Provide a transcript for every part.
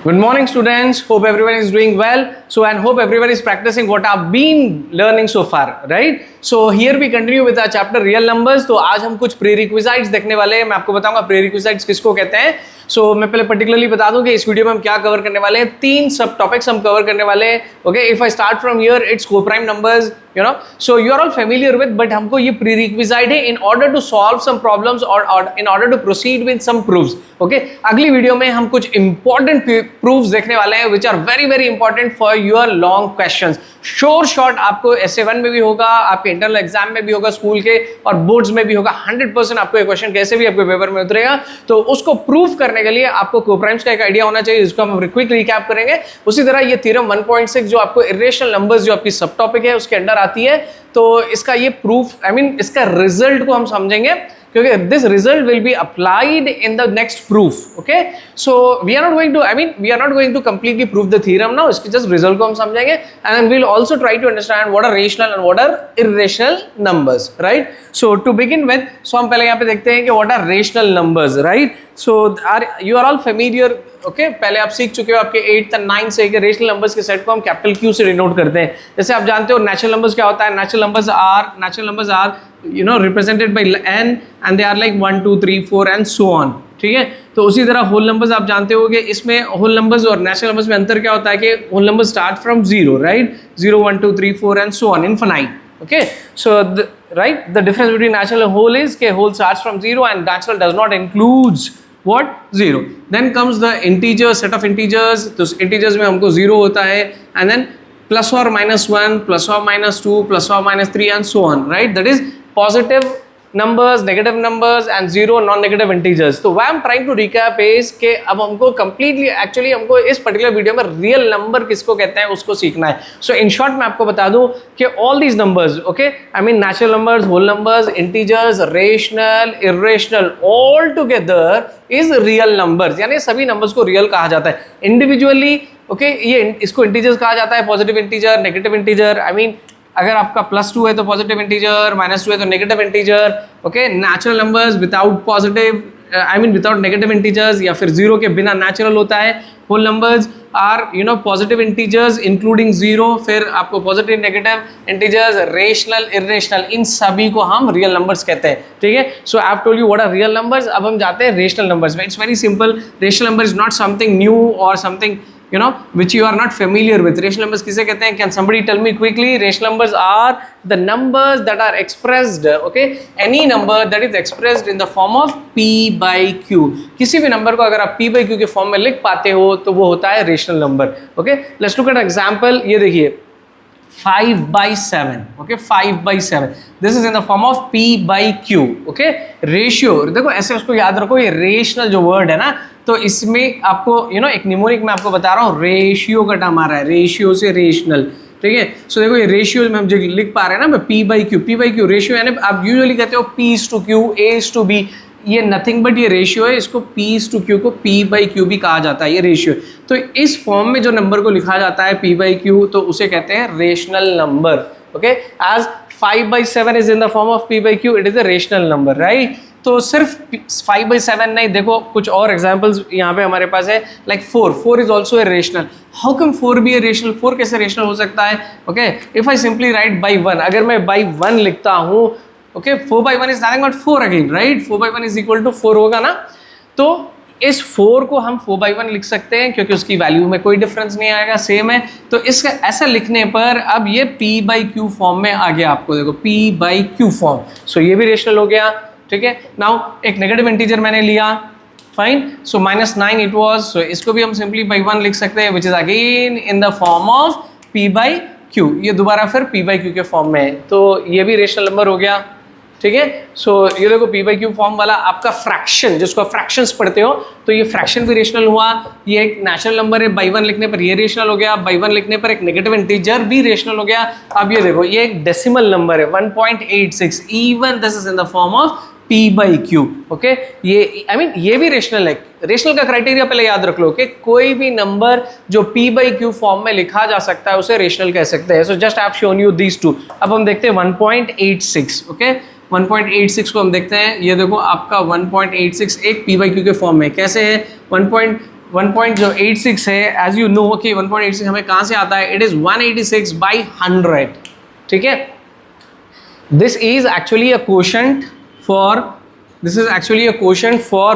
Good morning, students. Hope everyone is doing well. And hope everyone is practicing what I've been learning so far, right? So here we continue with our chapter real numbers. तो आज हम कुछ prerequisites देखने वाले हैं. मैं आपको बताऊंगा prerequisites किसको कहते हैं. मैं पहले particularly बता दूं कि इस वीडियो में हम क्या कवर करने वाले हैं. 3 सब टॉपिक्स हम कवर करने वाले हैं. Okay, if I start from here, it's co-prime numbers. So you are all familiar with, but हमको ये prerequisite है in order to solve some problems or in order to proceed with some proofs. Okay, अगली video में हम कुछ important proofs देखने वाले हैं which are very very important for your long questions. Sure shot आपको SA1 में भी होगा, आपके इंटरनल एग्जाम में भी होगा, स्कूल के और बोर्ड्स में भी होगा. 100% आपको ये क्वेश्चन कैसे भी आपके पेपर में उतरेगा. तो उसको प्रूफ करने के लिए आपको कोप्राइम्स का एक आइडिया होना चाहिए, जिसको हम क्विक रिकैप करेंगे. उसी तरह ये थ्योरम 1.6 जो आपको इरेशनल नंबर्स जो आपकी सब टॉपिक है उसके अंडर आती है, तो इसका ये प्रूफ इसका रिजल्ट को हम समझेंगे, क्योंकि this result will be applied in the next proof. Okay, so we are not going to completely prove the theorem now. इसके जस्ट रिजल्ट को हम समझेंगे and we will also try to understand what are rational and what are irrational numbers, right? So to begin with, हम पहले यहाँ पे देखते हैं कि what are rational numbers, right? You are all familiar. Okay, पहले आप सीख चुके हो आपके 8th and 9th से कि रेशनल नंबर्स के सेट को हम कैपिटल Q से डिनोट करते हैं. जैसे आप जानते हो नेचुरल नंबर्स क्या होता है. Natural numbers are represented by n and they are like 1 2 3 4 and so on. ठीक है, तो उसी तरह होल नंबर्स आप जानते हो कि इसमें होल नंबर्स और नेचुरल नंबर्स में अंतर क्या होता है कि whole numbers start from 0, right? 0 1 2 3 4 and so on infinite. Okay, so the difference between natural and whole is that whole starts from 0 and natural does not includes what? 0. Then comes the integers, set of integers. तो integers में हमको 0 होता है and then plus or minus 1, plus or minus 2, plus or minus 3 and so on, right? That is positive numbers, negative numbers and 0 non-negative integers. तो why I'm trying to recap is कि अब हमको completely actually हमको इस particular video में real number किसको कहते हैं उसको सीखना है. So in short मैं आपको बता दूं कि all these numbers, okay, natural numbers, whole numbers, integers, rational, irrational, all together is real numbers. यानी सभी numbers को real कहा जाता है. Individually, okay, ये इसको integers कहा जाता है, positive integer, negative integer. अगर आपका +2 है तो पॉजिटिव इंटीजर, -2 है तो negative integer. Okay, natural numbers without positive without negative integers या फिर 0 के बिना नेचुरल होता है. Whole numbers are positive integers including 0, फिर आपको positive negative integers, rational, irrational, इन सभी को हम रियल नंबर्स कहते हैं. ठीक है, so I have told you what are real numbers. अब हम जाते हैं रेशनल नंबर्स में. It's very simple. Rational number is not something new और something which you are not familiar with. Rational numbers किसे कहते हैं? Can somebody tell me quickly? Rational numbers are the numbers that are expressed, okay, any number that is expressed in the form of p by q. किसी भी number को अगर आप p by q के form में लिख पाते हो तो वो होता है rational number. Okay, let's look at example. ये देखिए 5/7. okay, 5/7. this is in the form of p by q. okay, ratio देखो ऐसे उसको याद रखो. ये रेशनल जो वर्ड है ना, तो इसमें आपको एक निमोनिक में आपको बता रहा हूँ, रेशियो का टर्म आ रहा है, रेशियो से रेशनल. ठीक है, सो देखो ये रेशियो में हम जो लिख पा रहे हैं ना, p by q रेशियो, यानी आप यूजुअली कहते हो p is to q, a is to b. ये नथिंग बट ये रेशियो है. इसको p is to q को p by q भी कहा जाता है. ये रेशियो, तो इस फॉर्म में जो नंबर को लिखा जाता है p by q, तो उसे कहते हैं rational number. Okay, as 5/7 is in the form of p by q, it is a rational number, right? तो सिर्फ 5/7 नहीं, देखो कुछ और एग्जांपल्स यहाँ पे हमारे पास है. Like 4 is also a rational. How come 4 be a rational? 4 कैसे रेशनल हो सकता है? Okay, if I simply write by 1, अगर मैं by 1 लिखता हूँ, okay, 4/1 is nothing but 4 again, right? 4/1 is equal to 4 होगा ना. तो इस 4 को हम 4/1 लिख सकते हैं क्योंकि उसकी वैल्यू में कोई डिफरेंस नहीं आएगा, सेम है. तो इसका ऐसा लिखने पर अब ये p by q फॉर्म में आ गया. आपको देखो p by q फॉर्म. सो ये भी रेशनल हो गया. ठीक है, नाउ एक नेगेटिव इंटीजर मैंने लिया, fine. So -9 it was. So इसको भी हम सिंपली by 1 लिख सकते हैं, which is again in the form of p by q. ये दोबारा फिर p by q के फॉर्म में है, तो ये भी रेशनल नंबर हो गया. ठीक है, सो ये देखो p by q फॉर्म वाला आपका फ्रैक्शन, जिसको आप फ्रैक्शंस पढ़ते हो, तो ये फ्रैक्शन भी रेशनल हुआ. ये एक नेचुरल नंबर है, by 1 लिखने पर ये रेशनल हो गया. by 1 लिखने पर एक नेगेटिव इंटीजर भी रेशनल हो गया. अब ये देखो ये एक डेसिमल नंबर है 1.86. Even this is in the form of p by q. Okay, ये ये भी रेशनल है. रेशनल का क्राइटेरिया पहले याद रख लो कि कोई भी नंबर जो p by q फॉर्म में लिखा जा सकता है उसे रेशनल कह सकते हैं. So just I have shown you these two. अब हम देखते हैं 1.86. ओके, 1.86 को हम देखते हैं. ये देखो आपका 1.86 एक p by q के फॉर्म में कैसे है. 1.86 है, एज यू नो कि 1.86 हमें कहाँ से आता है, इट इज 186/100, ठीक है। This is actually a quotient for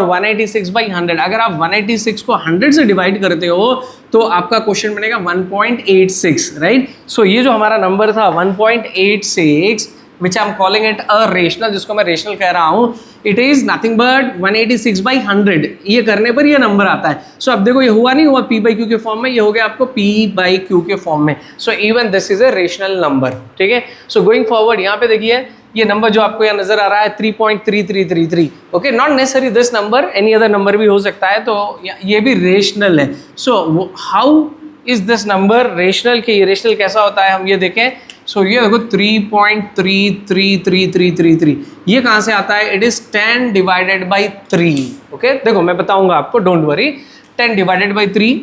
186/100। अगर आप 186 को 100 से डिवाइड करते हो तो आपका क्वेश्चन बनेगा 1.86, राइट। सो ये जो हमारा नंबर था 1.86, which I am calling it a rational, जिसको मैं रेशनल कह रहा हूँ, इट इज नथिंग बट 186/100। ये करने पर ये नंबर आता है। सो अब देखो, ये हुआ नहीं हुआ p/q के फॉर्म में, ये हो गया आपको p/q के फॉर्म में। So even this is a rational number, ठीक है। सो गोइंग फॉरवर्ड, यहाँ पे देखिए ये नंबर जो आपको यहाँ नजर आ रहा है 3.3333, okay. Not necessary this number, any other number भी हो सकता है, तो ये भी रेशनल है। So how is this number rational, कि ये रेशनल कैसा होता है हम ये देखें। सो ये देखो 3.333333, ये कहाँ से आता है, it is 10 divided by 3, okay. देखो मैं बताऊंगा आपको, डोंट वरी। 10 डिवाइडेड बाई 3,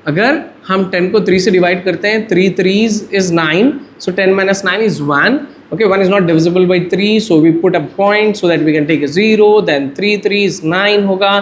अगर हम 10 को 3 से डिवाइड करते हैं, 3 3s is 9, so 10 minus 9 is 1, okay, 1 is not divisible by 3, so we put a point so that we can take a 0, then 3 3 is 9 होगा।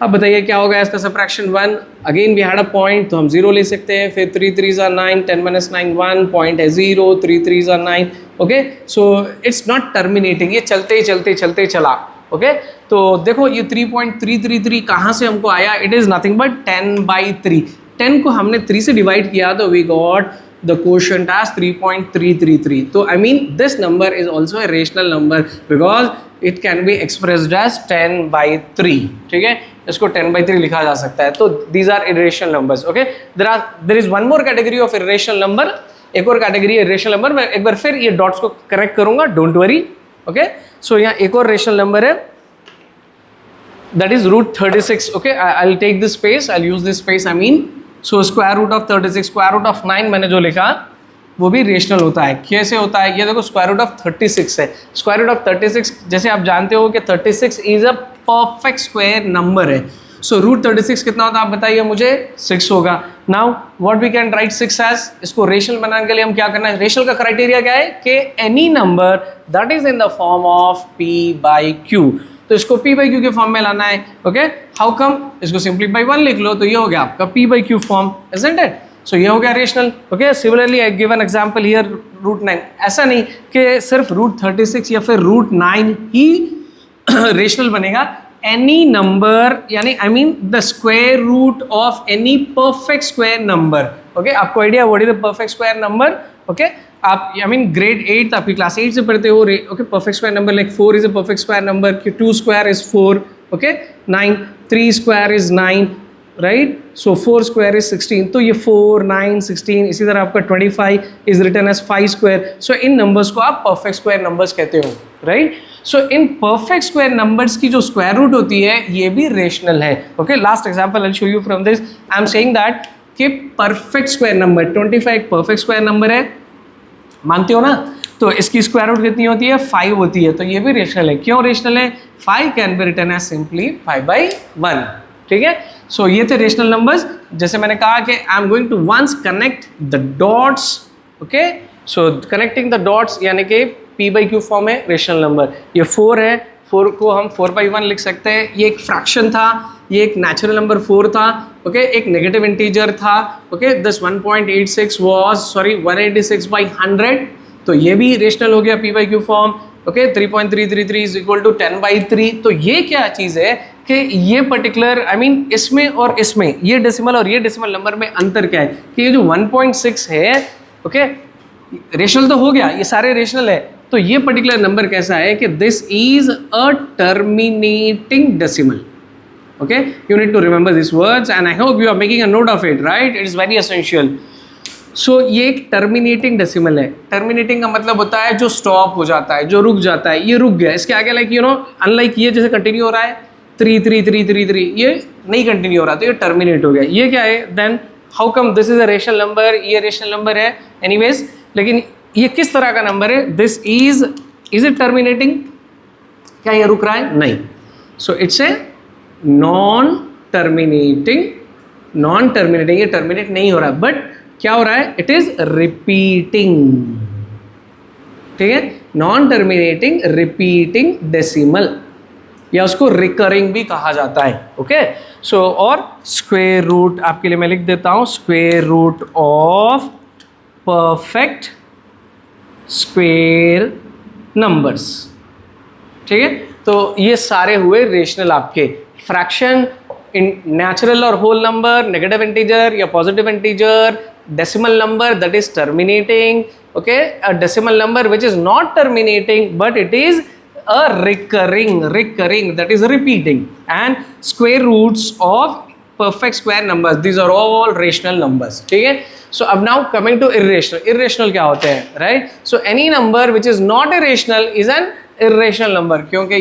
अब बताइए क्या होगा इसका subtraction 1, again we had a point, तो हम 0 ले सकते हैं, फिर 3 3s are 9, 10 minus 9 1, point है 0, 3 3s are 9, okay, so it's not terminating, ये चलते चलते चला, ओके। तो देखो ये 3.333 कहाँ से हमको आया, इट इज़ नथिंग बट 10/3। 10 को हमने 3 से डिवाइड किया तो we got the quotient as 3.333। तो I mean this number is also a rational number because it can be expressed as 10/3, ठीक है। इसको 10/3 लिखा जा सकता है। तो these are irrational numbers, okay. There is one more category of irrational number, एक और कैटेगरी है इरेशनल नंबर। मैं एक बार फिर ये डॉट्स को करेक्ट करूंगा, डोंट वरी, ओके। सो यहाँ एक और रेशनल नंबर है, that is √36, okay। I'll take this space, I'll use this space, I mean, so square root of 36, square root of 9 मैंने जो लिखा वो भी रेशनल होता है। कैसे होता है, ये देखो स्क्वायर रूट ऑफ 36 है। स्क्वायर रूट ऑफ 36 जैसे आप जानते हो कि 36 is a perfect square number है। सो √36 कितना होता है आप बताइए मुझे, 6 होगा। Now what we can write 6 as, इसको रेशनल बनाने के लिए हम क्या करना है, रेशनल का क्राइटेरिया क्या है कि any number that is in the form of p/q, तो इसको p/q के फॉर्म में लाना है, ओके। हाउ कम, इसको सिंपलीफाई 1 लिख लो तो ये हो गया आपका p/q फॉर्म, इजंट इट। सो ये हो गया rational, okay. Similarly I give an example here √9, ऐसा नहीं कि सिर्फ √36 या फिर √9 ही रेशनल बनेगा। एनी नंबर, यानी I mean the square root of any perfect square number, okay. आपको idea what is the perfect square number, okay. आप आई मीन ग्रेड 8 आपकी क्लास 8 से पढ़ते हो, okay. Perfect square number like 4 is a perfect square number, 2 square is 4, okay. 9, 3 square is 9, right. So 4 square is 16, तो ये 4 9 16, इसी तरह आपका 25 is written as 5 square. So इन नंबर्स को आप परफेक्ट स्क्वायर नंबर्स कहते हो, राइट। सो इन परफेक्ट स्क्वायर नंबर्स की जो स्क्वायर रूट होती है ये भी रेशनल है, okay. Last example I will show you from this. I am saying that कि परफेक्ट स्क्वायर नंबर 25 एक परफेक्ट स्क्वायर नंबर है, मानते हो ना। तो इसकी स्क्वायर रूट कितनी होती है, 5 होती है, तो ये भी रेशनल है। क्यों रेशनल है, 5 can be written as simply 5/1, ठीक है। सो ये थे रेशनल नंबर्स। जैसे मैंने कहा कि I am going to once connect the dots, okay. So connecting the dots यानी कि p/q फॉर्म है रेशनल नंबर। ये 4 है, 4 को हम 4/1 लिख सकते हैं। ये एक फ्रैक्शन था, ये एक नेचुरल नंबर 4 था, ओके। एक नेगेटिव इंटीजर था, ओके। दिस 1.86 वाज 186/100, तो ये भी रेशनल हो गया p/q form, okay. 3.333 is equal to 10/3। तो ये क्या चीज़ है कि ये पर्टिकुलर आई मीन इसमें और इसमें, ये डेसिमल और ये डेसिमल नंबर में अंतर क्या है कि ये जो 1.6 है, ओके, रेशनल तो हो गया, ये सारे रेशनल है। तो ये पर्टिकुलर नंबर कैसा है कि this is a terminating decimal, okay, you need to remember these words and I hope you are making a note of it, right? It is very essential. So ये एक terminating decimal है। Terminating का मतलब होता है जो stop हो जाता है, जो रुक जाता है। ये रुक गया, इसके आगे लाइक यू नो अनलाइक ये जैसे कंटिन्यू हो रहा है 3 3 3 3 3, ये नहीं कंटिन्यू हो रहा, तो ये टर्मिनेट हो गया। ये क्या है then, how come this is a rational number, ये रेशनल नंबर है एनीवेज, लेकिन ये किस तरह का नंबर है, दिस इज इट टर्मिनेटिंग, क्या ये रुक रहा है, नहीं। So it's a non terminating, ये टर्मिनेट नहीं हो रहा है, बट क्या हो रहा है, इट इज रिपीटिंग, ठीक है। नॉन टर्मिनेटिंग रिपीटिंग डेसिमल, या उसको रिकरिंग भी कहा जाता है। ओके, सो और स्क्वायर रूट आपके लिए मैं लिख देता हूं, square root of perfect square numbers. ठीक है, तो ये सारे हुए रेशनल आपके। फ्रैक्शन, इन नेचुरल और होल नंबर, नेगेटिव इंटीजर या positive integer, decimal number that is terminating, okay, a decimal number which is not terminating but it is a recurring that is repeating, and square roots of perfect square numbers, these are all rational numbers. ठीक है, so अब now coming to irrational क्या होते हैं, right? So any number which is not irrational is an irrational number, क्योंकि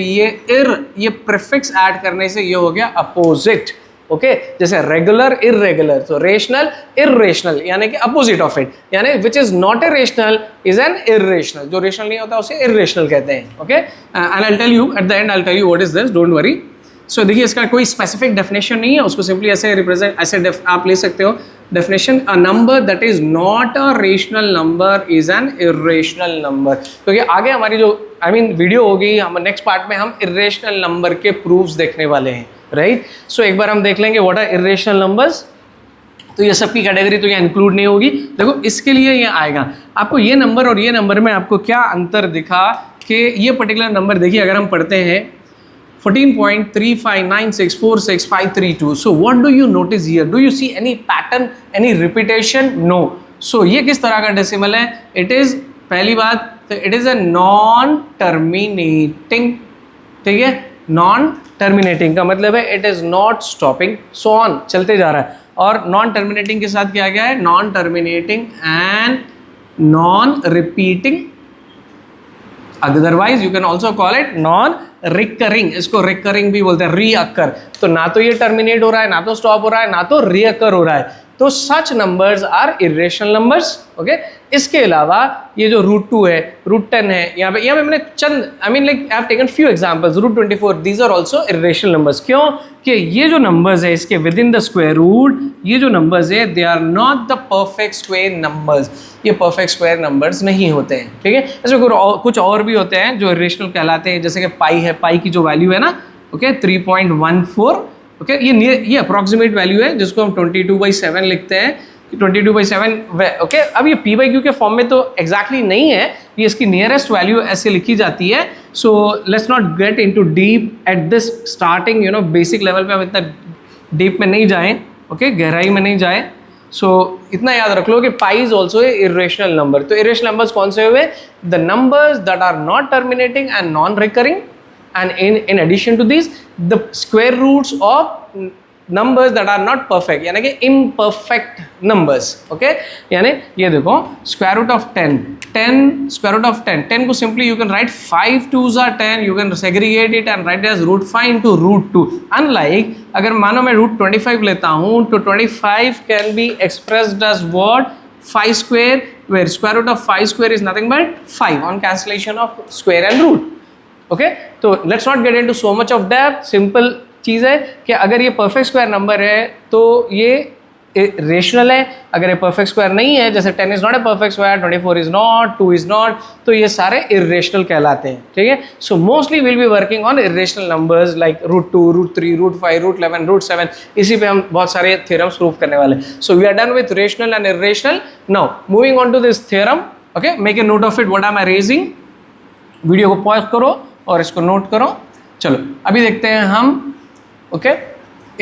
ये prefix add करने से ये हो गया opposite। ओके, जैसे रेगुलर इरेगुलर, तो रेशनल इरेशनल यानी कि अपोजिट ऑफ इट, यानी which is not a rational is an irrational, जो रेशनल नहीं होता उसे इरेशनल कहते हैं। Okay, and I tell you at the end, I tell you what is this, don't worry. So देखिए, इसका कोई स्पेसिफिक डेफिनेशन नहीं है, उसको सिंपली ऐसे रिप्रेजेंट, ऐसे आप ले सकते हो definition, a number that is not a rational number is an irrational number. क्योंकि आगे हमारी जो वीडियो होगी, हम नेक्स्ट पार्ट में हम इरेशनल नंबर के प्रूफ्स देखने वाले हैं, राइट? सो एक बार हम देख लेंगे व्हाट आर इरेशनल नंबर्स। तो ये सबकी कैटेगरी तो यहाँ इंक्लूड नहीं होगी। देखो, इसके लिए ये आएगा आपको ये नंबर और ये नंबर में आपको क्या अंतर दिखा कि ये पर्टिकुलर नंबर देखिए, अगर हम पढ़ते हैं 14.3596465532, so what do you notice here? Do you see any pattern, any repetition? No. So ये किस तरह का डेसिमल है? इट इज, पहली बात तो it is a non terminating. ठीक है, नॉन टर्मिनेटिंग का मतलब है it is not stopping, so on, चलते जा रहा है। और नॉन टर्मिनेटिंग के साथ क्या गया है? Non terminating and non repeating, otherwise you can also call it non recurring. इसको रिकरिंग भी बोलते हैं, रीअकर। तो ना तो ये टर्मिनेट हो रहा है, ना तो स्टॉप हो रहा है, ना तो रीअकर हो रहा है, तो such numbers are irrational numbers. Okay, इसके अलावा ये जो √2 है, √10 है, यहाँ पे मैंने चंद, like I have taken few examples, √24, these are also irrational numbers. क्यों? कि ये जो नंबर्स है इसके within the square root, ये जो नंबर्स है they are not the perfect square numbers, ये परफेक्ट स्क्वायर नंबर्स नहीं होते हैं। ठीक है, ऐसे कुछ और भी होते हैं जो इरेशनल कहलाते हैं, जैसे कि पाई है, पाई की जो वैल्यू है ना, ओके, 3.14, ओके, ये अप्रॉक्सीमेट वैल्यू है जिसको हम 22/7 लिखते हैं, 22/7। ओके, अब ये p/q के फॉर्म में तो एग्जैक्टली नहीं है, ये इसकी नियरेस्ट वैल्यू ऐसे लिखी जाती है। So let's not get into deep at this starting, you know, basic level पे हम इतना डीप में नहीं जाएं, ओके, गहराई में नहीं जाएं। सो इतना याद रख लो कि pi is also a irrational number. तो इरेशनल नंबर्स कौन से हुए? The numbers that are not terminating and non recurring, and in addition to these, the square roots of numbers that are not perfect, यानी कि imperfect numbers। okay, यानी ये देखो, square root of 10, square root of 10 को simply you can write 5 2s are 10, you can segregate it and write it as √5 into √2। unlike अगर मानो मैं √25 लेता हूँ, तो 25 can be expressed as what? 5 square, where square root of 5 square is nothing but 5 on cancellation of square and root। Okay, तो let's not get into so much of depth. Simple चीज़ है कि अगर ये परफेक्ट स्क्वायर नंबर है तो ये rational है, अगर ये परफेक्ट स्क्वायर नहीं है, जैसे 10 is not a perfect square, 24 is not, 2 is not, तो ये सारे इरेशनल कहलाते हैं। ठीक है, so mostly will be working on irrational numbers like √2, √3, √5, √11, √7। इसी पे हम बहुत सारे थ्योरम्स प्रूव करने वाले। So we are done with rational and irrational. Now moving on to this theorem. Okay, make a note of it, what am I raising. Video को pause करो और इसको नोट करो। चलो अभी देखते हैं हम, ओके,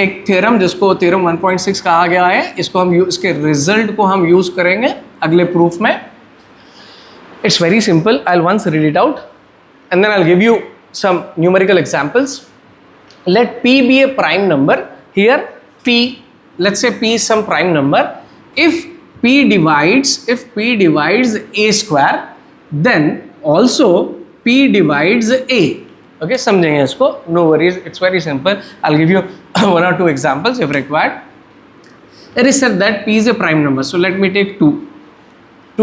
एक थ्योरम जिसको थ्योरम 1.6 कहा गया है, इसको हम इसके रिजल्ट को हम यूज करेंगे अगले प्रूफ में। It's very simple, I will once read it out and then I will give you some numerical examples. Let p be a prime number. Here p, let's say p is some prime number. If p divides a square, then also p divides a। okay, समझेंगे इसको, no worries, it's very simple. I'll give you 1 or 2 examples if required. It is said that p is a prime number, so let me take 2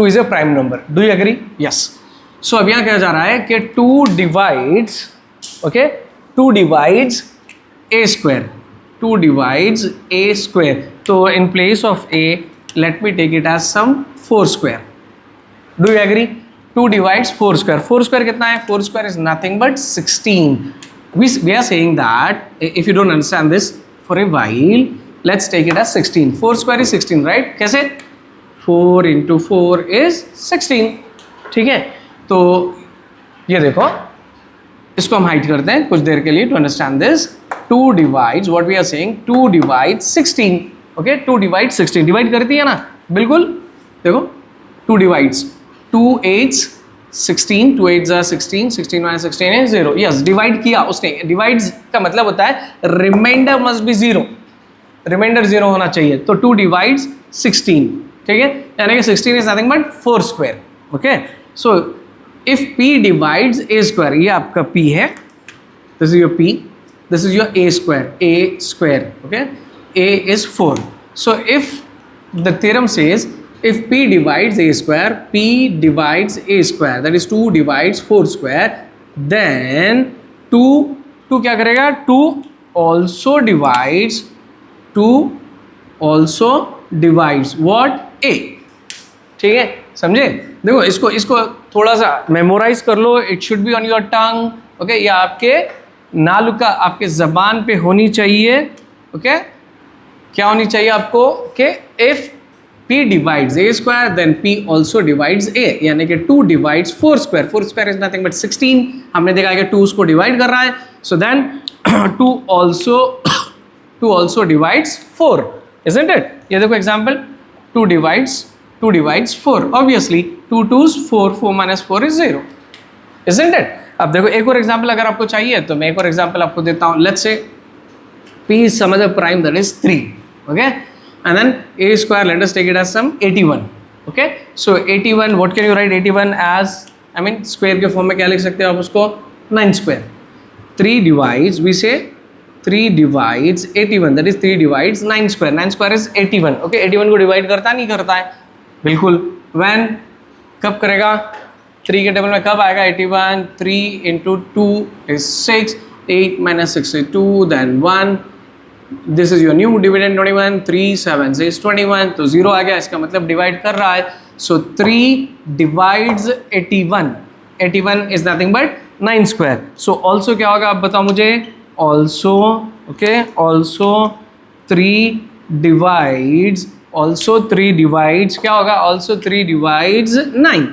is a prime number. Do you agree? Yes. So अब यहाँ क्या जा रहा है कि 2 divides a square, 2 divides a square, so in place of a let me take it as some 4 square. Do you agree? 2 divides 4 square. 4 square कितना है? 4 square is nothing but 16. we are saying that if you don't understand this for a while, let's take it as 16. 4 square is 16, right? कैसे? 4 into 4 is 16. ठीक है, तो ये देखो, इसको हम हाइड करते हैं कुछ देर के लिए to understand this. 2 divides what we are saying, 2 divides 16. Okay, 2 divides 16. Divide करती है ना, बिल्कुल. देखो 2 divides 2 8s 16, 2 8s are 16, 16 minus 16 is 0. Yes, divide किया उसने. डिवाइड्स का मतलब होता है रिमाइंडर मस्ट बी 0, रिमाइंडर 0 होना चाहिए. तो 2 divides 16. ठीक है, यानी कि 16 is nothing but 4 square. Okay, so if p divides a square, ये आपका p है, this is your p, this is your a square. Okay, a is 4. So if the theorem says if p divides a square, p divides a square, that is 2 divides 4 square, then 2 क्या करेगा, 2 also divides what, a. ठीक है, समझे? देखो इसको थोड़ा सा memorize कर लो. It should be on your tongue. Okay, या आपके नालुका, आपके जबान पे होनी चाहिए. ओके, क्या होनी चाहिए आपको कि if p divides a square then p also divides a, यानी कि 2 divides 4 square. 4 square is nothing but 16. हमने देखा कि 2 उसको डिवाइड कर रहा है, so then 2 also divides 4, isn't it? ये देखो example, 2 divides 4. obviously 2 2s 4 minus 4 is 0, isn't it? अब देखो एक और एग्जाम्पल अगर आपको चाहिए तो मैं एक और एग्जाम्पल आपको देता हूँ. Let's say p is some other prime that is 3. okay, and then a square, let us take it as some 81. okay, so 81, what can you write 81 as? I mean square के form में क्या लिख सकते हो आप उसको? 9 square. 3 divides, we say 3 divides 81, that is 3 divides 9 square. 9 square is 81. okay, 81 को divide करता नहीं करता है? बिल्कुल. when, कब करेगा? 3 के टेबल में कब आएगा 81? 3 into 2 is 6, 8 minus 6 is 2, then 1. This is your new dividend 21. 3 7 is 21, तो 0 आ गया. इसका मतलब डिवाइड कर रहा है. सो 3 divides 81. 81 is nothing but 9 square. So also क्या होगा आप बताओ मुझे? ऑल्सो, ओके, ऑल्सो 3 divides क्या होगा? Also 3 divides 9.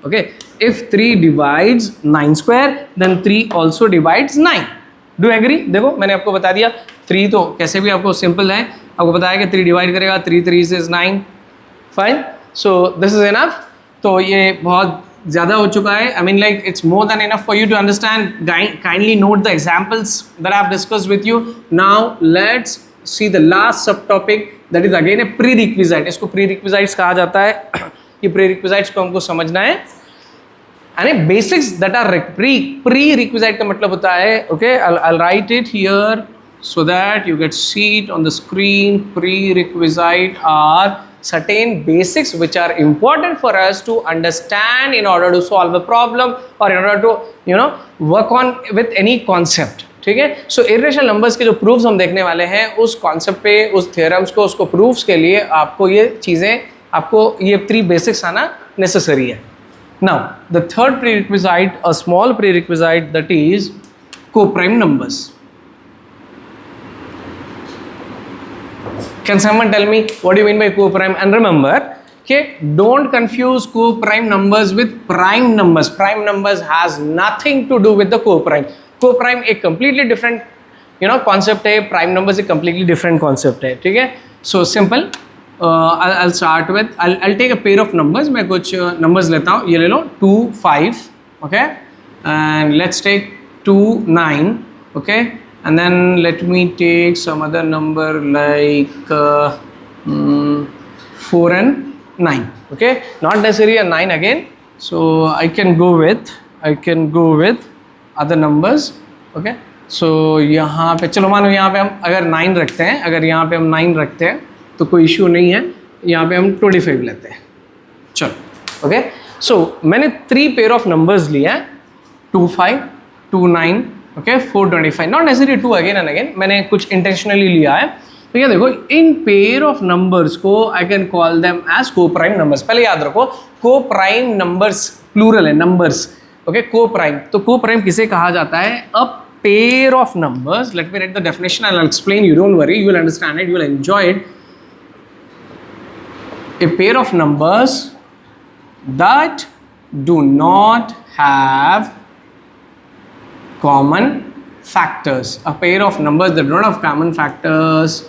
okay, if 3 divides 9 square then 3 also divides 9. Do agree? देखो मैंने आपको बता दिया. 3 तो कैसे भी आपको सिंपल है, आपको बताया कि 3 डिवाइड करेगा. 3 3 is 9. Fine, so this is enough. तो ये बहुत ज़्यादा हो चुका है. I mean like it's more than enough for you to understand. Kindly note the examples that I have discussed with you. Now let's see the last sub topic, that is again a prerequisite. इसको prerequisites कहा जाता है. ये pre requisites को हमको समझना है. यानी basics that are prerequisite का मतलब होता है, okay, I'll write it here so that you get see it on the screen. Prerequisite are certain basics which are important for us to understand in order to solve a problem or in order to work on with any concept. ठीक है, सो irrational numbers के जो proofs हम देखने वाले हैं उस concept पे, उस थ्योरम्स को, उसको प्रूफ्स के लिए आपको ये चीज़ें, आपको ये 3 बेसिक्स आना नेसेसरी है. Now, the third prerequisite, a small prerequisite, that is co-prime numbers. Can someone tell me what do you mean by co-prime? And remember, okay, don't confuse co-prime numbers with prime numbers. Prime numbers has nothing to do with the co-prime. Co-prime एक completely different concept है. Prime numbers एक completely different concept है. ठीक है, so simple. I'll start with, I'll take a pair of numbers. मैं कुछ numbers लेता हूँ. ये ले लो 2 5, okay, and let's take 2 9, okay, and then let me take some other number like 4 and 9, okay, not necessarily a 9 again. So I can go with other numbers, okay. So यहाँ पे चलो मानो यहाँ पे हम अगर 9 रखते हैं, अगर यहाँ पे हम 9 रखते हैं तो कोई इश्यू नहीं है. यहाँ पे हम 25 लेते हैं. चलो, ओके, सो मैंने 3 पेयर ऑफ नंबर्स लिया है. 2 5, 2 9, okay, 4 25. Not necessary 2 again and again, मैंने कुछ इंटेंशनली लिया है. तो ये देखो, इन पेयर ऑफ नंबर्स को I can call them as co prime numbers. पहले याद रखो, को प्राइम नंबर्स प्लूरल है, नंबर्स, ओके. को प्राइम, तो को प्राइम किसे कहा जाता है? A pair of numbers. Let me write the definition and I'll explain you. Don't worry, you will understand it, you will enjoy it. A pair of numbers that do not have common factors. A pair of numbers that do not have common factors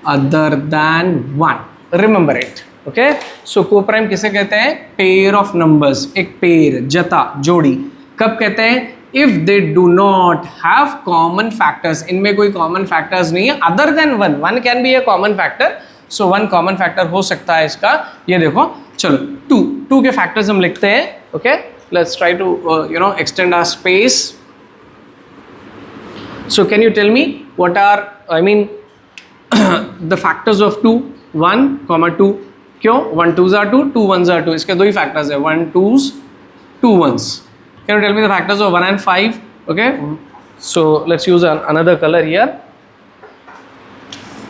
other than 1. Remember it. Okay? So coprime किसे कहते हैं? Pair of numbers. एक pair, जता, जोड़ी. कब कहते हैं? If they do not have common factors. इनमें कोई common factors नहीं है other than 1. 1 can be a common factor. So 1 common factor हो सकता है इसका. ये देखो, चलो 2 के factors हम लिखते हैं. Okay? Let's try to extend our space. So can you tell me what are the factors of 2? 1, 2. क्यों? 1 2s are 2, 2 1s are 2. इसके दो ही factors है, 1 2s, 2 1s. Can you tell me the factors of 1 and 5? Okay, so let's use another color here.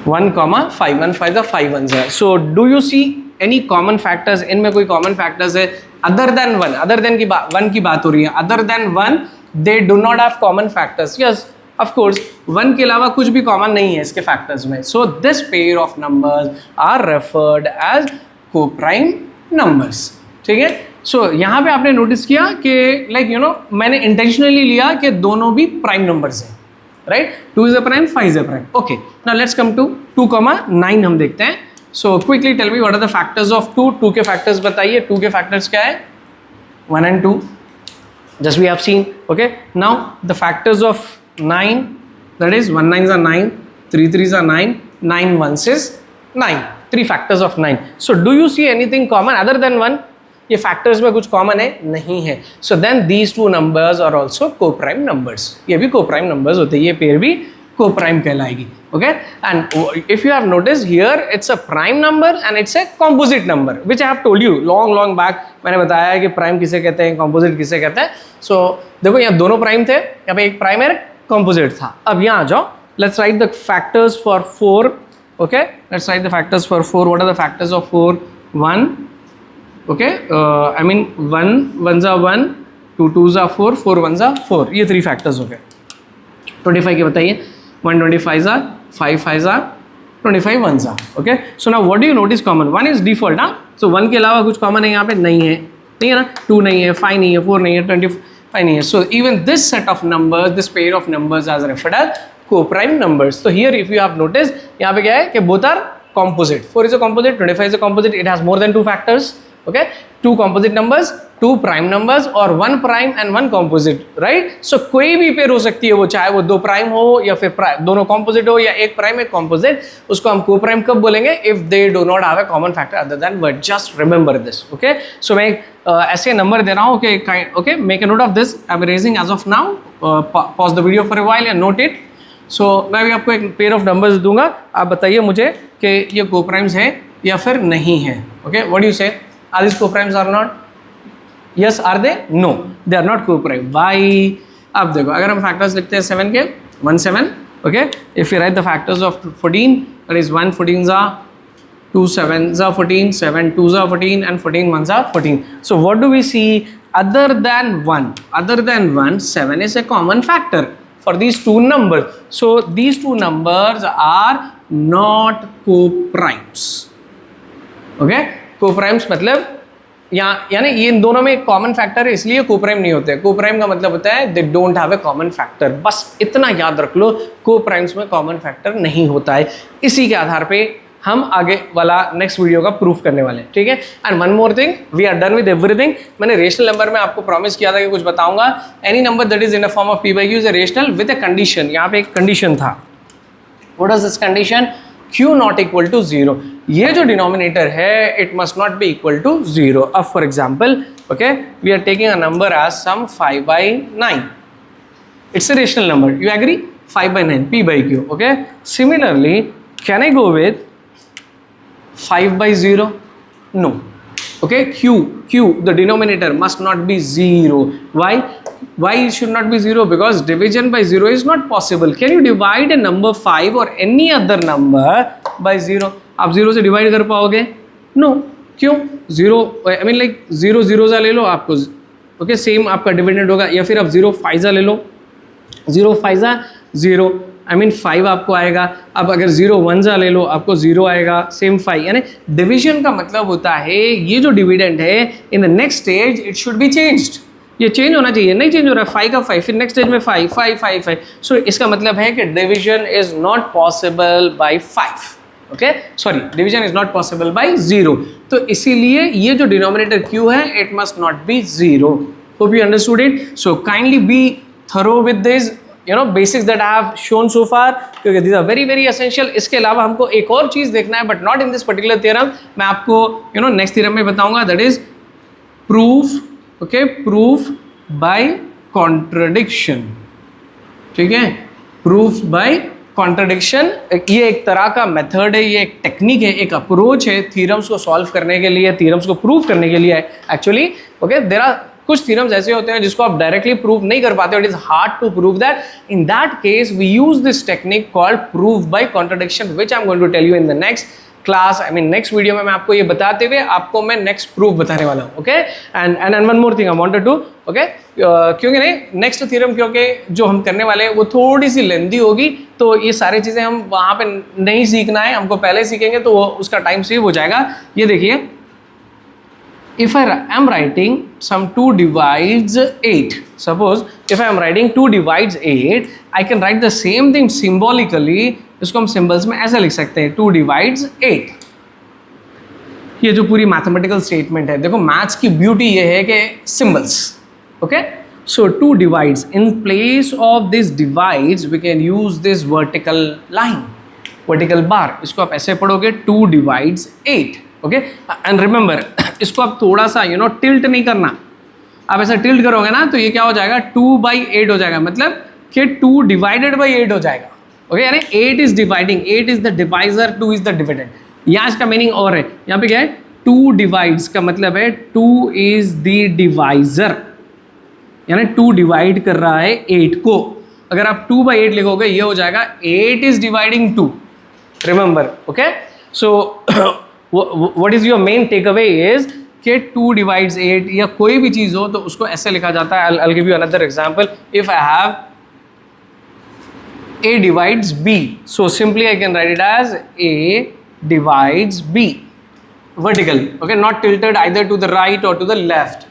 1, 5 and 5 the 5 1s है. So do you see any common factors? इनमें कोई common factors है other than 1? Other than की 1 की बात हो रही है. Other than 1, they do not have common factors. Yes, of course, 1 के अलावा कुछ भी common नहीं है इसके factors में. So this pair of numbers are referred as co-prime numbers. ठीक है? So यहाँ पे आपने notice किया कि मैंने intentionally लिया कि दोनों भी prime numbers हैं. Right? 2 is a prime, 5 is a prime. Okay. Now let's come to 2,9 हम देखते हैं. So quickly tell me what are the factors of 2. 2 के factors बताइए. 2 के factors क्या है? 1 and 2. Just we have seen. Okay. Now the factors of 9, that is 1 9s are 9, 3 3s are 9, 9 1s is 9. 3 factors of 9. So do you see anything common other than 1? ये factors में कुछ common है? नहीं है. So then these two numbers are also co-prime numbers. ये भी co-prime numbers होते हैं. ये पेयर भी co-prime कहलाएगी. Okay? And if you have noticed here, it's a prime number and it's a composite number, which I have told you long back. मैंने बताया कि prime किसे कहते हैं, composite किसे कहते हैं. So देखो यहाँ दोनों prime थे. यहाँ पे एक prime है, composite था. अब यहाँ आ जाओ. Let's write the factors for 4. Okay? Let's write the factors for 4. What are the factors of 4? 1. Okay? 1 1s are 1, 2 2s are 4, 4 1s are 4. ये 3 factors हो गए. 25 के बताइए. 1 25s are, 5 5s are, 25 1s are. Okay? So now what do you notice common? 1 is default. हाँ? So 1 के अलावा कुछ common है यहाँ पे? नहीं है. नहीं है ना? 2 नहीं है, 5 नहीं है, 4 नहीं है, 25 नहीं है. So even this set of numbers, this pair of numbers as referred as co-prime numbers. So here if you have noticed, यहाँ पे क्या है कि both are composite. 4 is a composite, 25 is a composite. It has more than 2 factors. Okay, 2 composite numbers, 2 prime numbers और 1 prime and 1 composite, right? So कोई भी pair हो सकती है वो, चाहे वो 2 prime हो या फिर दोनों composite हो या एक prime एक composite, उसको हम co-prime कब बोलेंगे? If they do not have a common factor other than 1. Just remember this. Okay, so मैं ऐसे नंबर दे रहा हूँ कि okay, make a note of this. I'm erasing as of now. Pause the video for a while and note it. So मैं भी आपको एक pair of numbers दूंगा. आप बताइए मुझे कि ये co-primes है या फिर नहीं है. Okay, what do you say? Are these co-primes or not? Yes, are they? No, they are not co-prime. Why? अब देखो, अगर हम factors लिखते हैं 7 के, 1 7. Okay, if we write the factors of 14, that is 1 14s are, 2 7s are 14, 7 2s are 14, and 14 1s are 14. So what do we see? Other than 1, 7 is a common factor for these two numbers. So these two numbers are not co-primes. Okay? Co-primes मतलब यानी ये इन दोनों में एक common factor है, इसलिए coprime नहीं होते. कोप्राइम का मतलब होता है they don't have a common factor. बस इतना याद रख लो, कोप्राइम्स में कॉमन फैक्टर नहीं होता है. इसी के आधार पे हम आगे वाला नेक्स्ट वीडियो का प्रूफ करने वाले हैं. ठीक है. And one more thing, we are done with everything. मैंने रेशनल नंबर में आपको प्रॉमिस किया था कि कुछ बताऊंगा. Any number that is in a form of p by q is a rational with a condition. यहाँ पे एक कंडीशन था. What is this condition? Q not equal to 0. ये जो डिनोमिनेटर है it must not be equal to 0. अब for example, okay, we are taking a number as some 5 by 9. It's a rational number. You agree? 5 by 9, P by Q. Okay. Similarly, can I go with 5 by 0? No. Okay. Q, the denominator must not be 0. Why? Why it should not be 0? Because division by 0 is not possible. Can you divide a number 5 or any other number by 0? आप 0 से divide कर पाओगे? No. क्यों? 0, I mean like 0 0 सा ले लो आपको. Okay, same आपका dividend होगा. या फिर आप 0 5 सा ले लो. 0 5 0, आई मीन 5 आपको आएगा। अब अगर 0 1 ले लो, आपको 0 आएगा, सेम 5। यानी डिवीजन का मतलब होता है ये जो डिविडेंड है इन the next stage it should be changed, ये चेंज होना चाहिए, नहीं चेंज हो रहा है। 5 का 5, फिर नेक्स्ट स्टेज में 5 5 5 5। सो इसका मतलब है कि division is not possible by 5, okay, sorry, division is not possible by 0। तो इसीलिए ये जो डिनोमिनेटर q है it must not be 0। Hope you understood it. So kindly be thorough with this basics that I have shown so far, क्योंकि these are very very essential। इसके अलावा हमको एक और चीज़ देखना है, but not in this particular theorem। मैं आपको next theorem में बताऊंगा, that is proof, okay, proof by contradiction, ठीक है, proof by contradiction। ये एक तरह का मेथड है, ये एक टेक्निक है, एक अप्रोच है थ्योरम्स को सॉल्व करने के लिए, थ्योरम्स को प्रूव करने के लिए एक्चुअली, ओके। देयर आर कुछ थ्योरम्स ऐसे होते हैं जिसको आप डायरेक्टली प्रूव नहीं कर पाते, it is hard to prove that. In that case we use this technique called proof by contradiction, which I am going to tell you in the next class, I mean next video में मैं आपको ये बताते हुए आपको मैं next proof बताने वाला हूँ, okay. And one more thing I wanted to, okay, क्योंकि नहीं नेक्स्ट थ्योरम क्योंकि जो हम करने वाले हैं वो थोड़ी सी लेंदी होगी, तो ये सारी चीज़ें हम वहाँ पे नहीं सीखना है, हमको पहले सीखेंगे तो उसका टाइम सेव हो जाएगा। ये देखिए, if I am writing some 2 divides 8, suppose if I am writing 2 divides 8, I can write the same thing symbolically। इसको हम सिंबल्स में ऐसे लिख सकते हैं, 2 divides 8। ये जो पूरी मैथमेटिकल स्टेटमेंट है, देखो मैथ्स की ब्यूटी ये है कि symbols, okay. So 2 divides, in place of this divides we can use this vertical line, vertical bar। इसको आप ऐसे पढ़ोगे 2 divides 8, ओके। एंड रिमेंबर इसको आप थोड़ा सा टिल्ट नहीं करना, आप ऐसा टिल्ट करोगे ना तो ये क्या हो जाएगा, 2/8 हो जाएगा, मतलब कि 2 divided by 8 हो जाएगा, ओके। यानी 8 is dividing, 8 is the divisor, 2 is the dividend. यहाँ इसका मीनिंग और है, यहाँ पे क्या है, 2 डिवाइड्स का मतलब है 2 इज द डिवाइजर, यानी 2 डिवाइड कर रहा है 8 को। अगर आप 2/8 लिखोगे ये हो जाएगा 8 is dividing 2, remember, okay. So what is your main takeaway is कि 2 divides 8 या कोई भी चीज़ हो तो उसको ऐसे लिखा जाता है। I'll give you another example। If I have A divides B, so simply I can write it as A divides B, vertical, okay, not tilted either to the right or to the left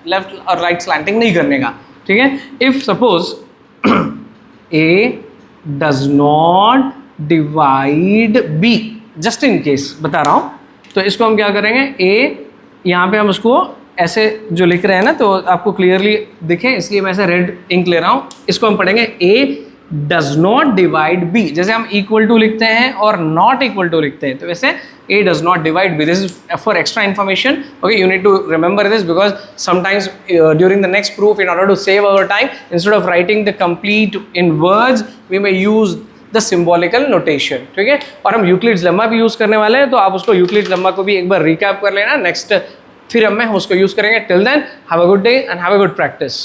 or right slanting नहीं करने का, ठीक है। If suppose A does not divide B, just in case बता रहा हूँ, तो इसको हम क्या करेंगे, ए यहाँ पे हम उसको ऐसे जो लिख रहे हैं ना तो आपको क्लियरली दिखे, इसलिए मैं ऐसे रेड इंक ले रहा हूँ। इसको हम पढ़ेंगे ए डज नॉट डिवाइड बी, जैसे हम इक्वल टू लिखते हैं और नॉट इक्वल टू लिखते हैं, तो वैसे a does not divide b. This is for extra information, okay, you need to remember this because sometimes during the next proof in order to save our time, instead of writing the complete in words we may use the symbolical notation, ठीक है। और हम Euclid's lemma भी use करने वाले हैं, तो आप उसको यूक्लिड्स लेम्मा को भी एक बार रिकैप कर लेना, नेक्स्ट फिर हम उसको यूज़ करेंगे। Till then have a good day and have a good practice.